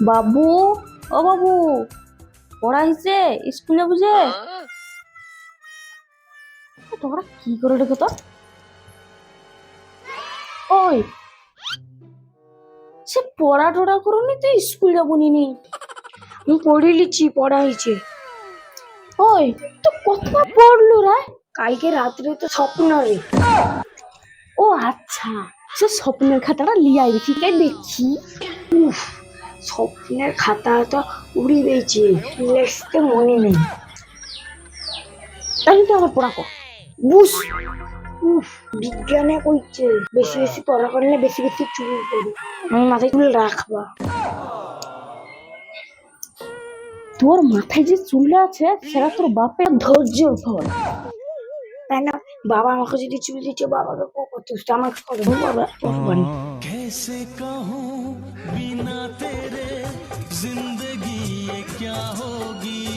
বাবু, ও বাবু, পড়া হয়েছে? স্কুলে বুঝে তোমরা কি করে রেখো তো? ওই, সে পড়া টোড়া করনি তো স্কুল যাবনি নি? আমি পড়ে লিখছি, পড়া হয়েছে। ওই, তো কত পড়লো রে? কালকে রাত্রে তো স্বপ্ন রে। ও আচ্ছা, সে স্বপ্নের খাতাটা লিয়াই দেখি কে দেখি। উফ, স্বপ্নের খাতা তো উড়ি গেছে, লিখতে মনে নেই। তাই তো আমার পড়া কর। বুস, উফ, বিজ্ঞানে কইছে বেশি বেশি পড়া করলে বেশি বেশি চুল পড়ে। আমি মাথায় চুল রাখবা। তোর মাথায় যে চুলটা আছে সেটা তোর বাপের ধৈর্যের ফল। তাই না? বাবা আমাকে যদি চুল দিচ্ছে, বাবাকে কত আমাকে কত বাবা कैसे कहूँ बिना तेरे जिंदगी ये क्या होगी।